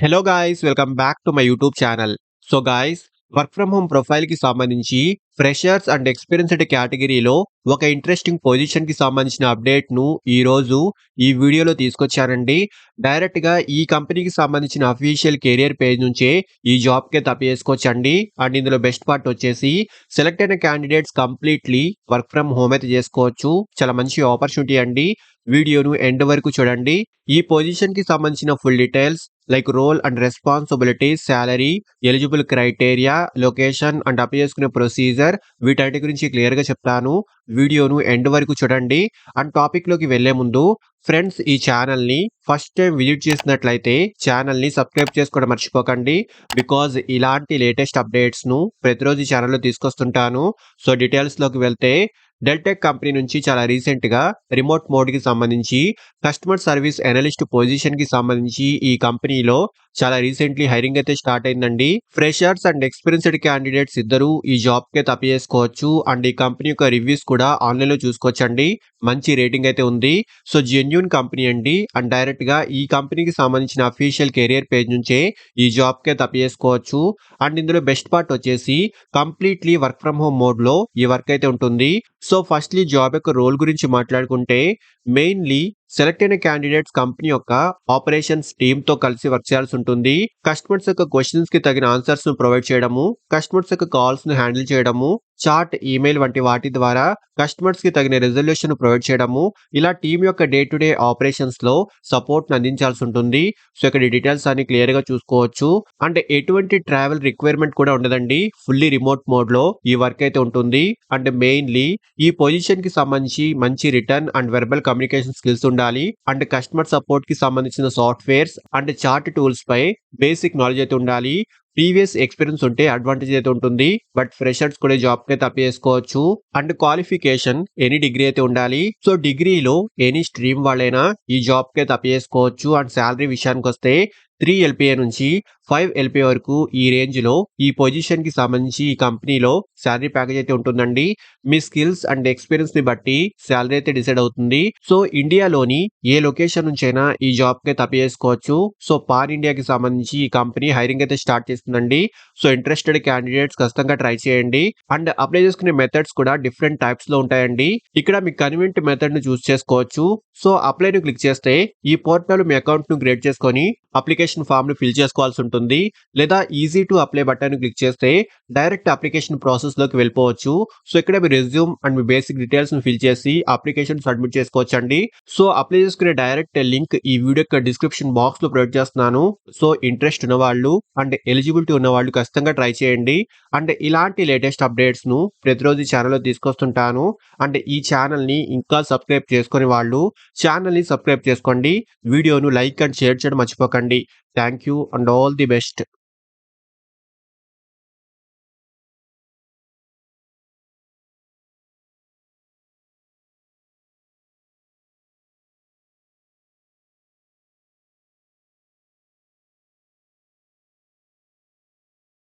Hello guys, welcome back to my YouTube channel. So guys, work from home ప్రొఫైల్కి సంబంధించి freshers and experienced కేటగిరీలో ఒక interesting పొజిషన్కి సంబంధించిన అప్డేట్ను ఈరోజు ఈ వీడియోలో తీసుకొచ్చానండి. డైరెక్ట్గా ఈ కంపెనీకి సంబంధించిన అఫీషియల్ కెరియర్ పేజ్ నుంచే ఈ జాబ్కే తప్పేసుకోవచ్చండి. అండ్ ఇందులో బెస్ట్ పార్ట్ వచ్చేసి సెలెక్ట్ అయిన candidates completely work from home అయితే చేసుకోవచ్చు. చాలా మంచి ఆపర్చునిటీ అండి. వీడియోను ఎండ్ వరకు చూడండి. ఈ పొజిషన్కి సంబంధించిన full details like role and responsibilities, salary, eligible criteria, location and apply చేసుకునే ప్రొసీజర్ వీటన్నిటి గురించి క్లియర్గా చెప్తాను. వీడియోను ఎండ్ వరకు చూడండి. అండ్ టాపిక్లోకి వెళ్లే ముందు ఫ్రెండ్స్, ఈ ఛానల్ని ఫస్ట్ టైం విజిట్ చేసినట్లయితే ఛానల్ని సబ్స్క్రైబ్ చేసుకోవడం మర్చిపోకండి. బికాజ్ ఇలాంటి లేటెస్ట్ అప్డేట్స్ను ప్రతిరోజు ఈ ఛానల్లో తీసుకొస్తుంటాను. సో డీటెయిల్స్లోకి వెళ్తే డెల్టెక్ కంపెనీ నుంచి చాలా రీసెంట్గా రిమోట్ మోడ్కి సంబంధించి కస్టమర్ సర్వీస్ అనలిస్ట్ పొజిషన్కి సంబంధించి ఈ కంపెనీలో చాలా రీసెంట్లీ హైరింగ్ అయితే స్టార్ట్ అయిందండి. ఫ్రెషర్స్ అండ్ ఎక్స్పీరియన్స్డ్ క్యాండిడేట్స్ ఇద్దరు ఈ జాబ్కే తప్పేసుకోవచ్చు. అండ్ ఈ కంపెనీ యొక్క రివ్యూస్ కూడా ఆన్లైన్లో చూసుకోవచ్చండి. మంచి రేటింగ్ అయితే ఉంది. సో జెన్యూన్ కంపెనీ అండి. అండ్ డైరెక్ట్గా ఈ కంపెనీకి సంబంధించిన అఫీషియల్ కెరియర్ పేజ్ నుంచే ఈ జాబ్కే తప్పేసుకోవచ్చు. అండ్ ఇందులో బెస్ట్ పార్ట్ వచ్చేసి కంప్లీట్లీ వర్క్ ఫ్రమ్ హోమ్ మోడ్లో ఈ వర్క్ అయితే ఉంటుంది. సో ఫస్ట్లీ జాబ్ యొక్క రోల్ గురించి మాట్లాడుకుంటే మెయిన్లీ సెలెక్ట్ అయిన క్యాండిడేట్స్ కంపెనీ యొక్క ఆపరేషన్స్ టీమ్ తో కలిసి వర్క్ చేయాల్సి ఉంటుంది. కస్టమర్స్ యొక్క క్వశ్చన్స్ కి తగిన ఆన్సర్స్ ను ప్రొవైడ్ చేయడము, కస్టమర్స్ యొక్క కాల్స్ ను హ్యాండిల్ చేయడము, చాట్, ఈమెయిల్ వంటి వాటి ద్వారా కస్టమర్స్ కి తగిన రెజల్యూషన్ ప్రొవైడ్ చేయడము, ఇలా టీమ్ యొక్క డే టు డే ఆపరేషన్స్ లో సపోర్ట్ అందించాల్సి ఉంటుంది. సో ఇక్కడ డీటెయిల్స్ అన్ని క్లియర్ గా చూసుకోవచ్చు. అంటే ఎటువంటి ట్రావెల్ రిక్వైర్మెంట్ కూడా ఉండదండి. ఫుల్లీ రిమోట్ మోడ్ లో ఈ వర్క్ అయితే ఉంటుంది. అండ్ మెయిన్లీ ఈ పొజిషన్ కి సంబంధించి మంచి written and verbal communication skills ఉండాలి. అండ్ కస్టమర్ సపోర్ట్ కి సంబంధించిన సాఫ్ట్వేర్స్ అండ్ చార్ట్ టూల్స్ పై బేసిక్ నాలెడ్జ్ అయితే ఉండాలి. ప్రీవియస్ ఎక్స్పీరియన్స్ ఉంటే అడ్వాంటేజ్ అయితే ఉంటుంది. బట్ ఫ్రెషర్స్ కూడా జాబ్ కి తప్పేసుకోవచ్చు. అండ్ క్వాలిఫికేషన్ ఎనీ డిగ్రీ అయితే ఉండాలి. సో డిగ్రీలో ఎనీ స్ట్రీమ్ వాళ్ళైనా ఈ జాబ్ కే తప్పేసుకోవచ్చు. అండ్ శాలరీ విషయానికి వస్తే 3 LPA నుంచి 5 LPA వరకు ఈ రేంజ్ లో ఈ పొజిషన్ కి సంబంధించి ఈ కంపెనీలో శాలరీ ప్యాకేజ్ అయితే ఉంటుందండి. మీ స్కిల్స్ అండ్ ఎక్స్పీరియన్స్ ని బట్టి శాలరీ అయితే డిసైడ్ అవుతుంది. సో ఇండియాలోని ఏ లొకేషన్ నుంచైనా ఈ జాబ్ కి తప్పేసుకోవచ్చు. సో పాన్ ఇండియాకి సంబంధించి ఈ కంపెనీ హైరింగ్ అయితే స్టార్ట్ చేస్తుందండి. సో ఇంట్రెస్టెడ్ క్యాండిడేట్స్ ఖచ్చితంగా ట్రై చేయండి. అండ్ అప్లై చేసుకునే మెథడ్స్ కూడా డిఫరెంట్ టైప్స్ లో ఉంటాయండి. ఇక్కడ మీ కన్వీనియంట్ మెథడ్ ను చూస్ చేసుకోవచ్చు. సో అప్లై ను క్లిక్ చేస్తే ఈ పోర్టల్ మీ అకౌంట్ ను క్రియేట్ చేసుకొని అప్లికేషన్ ఫామ్ ను ఫిల్ చేసుకోవాల్సి ఉంటుంది. లేదా ఈజీ టు అప్లై బటన్ ను క్లిక్ చేస్తే డైరెక్ట్ అప్లికేషన్ ప్రాసెస్ లోకి వెళ్ళిపోవచ్చు. సో ఇక్కడ మీ రెజ్యూమ్ అండ్ మీ బేసిక్ డీటెయిల్స్ ను ఫిల్ చేసి అప్లికేషన్ సబ్మిట్ చేసుకోవచ్చండి. సో అప్లై చేసుకునే డైరెక్ట్ లింక్ ఈ వీడియో యొక్క డిస్క్రిప్షన్ బాక్స్ లో ప్రొవైడ్ చేస్తున్నాను. సో ఇంట్రెస్ట్ ఉన్న వాళ్ళు అండ్ ఎలిజిబిలిటీ ఉన్న వాళ్ళు ఖచ్చితంగా ట్రై చేయండి. అండ్ ఇలాంటి లేటెస్ట్ అప్డేట్స్ ను ప్రతిరోజు ఈ ఛానల్లో తీసుకొస్తుంటాను. అండ్ ఈ ఛానల్ ని ఇంకా సబ్స్క్రైబ్ చేసుకునే వాళ్ళు ఛానల్ ని సబ్స్క్రైబ్ చేసుకోండి. వీడియోను లైక్ అండ్ షేర్ చేయడం మర్చిపోకండి. Thank you and all the best.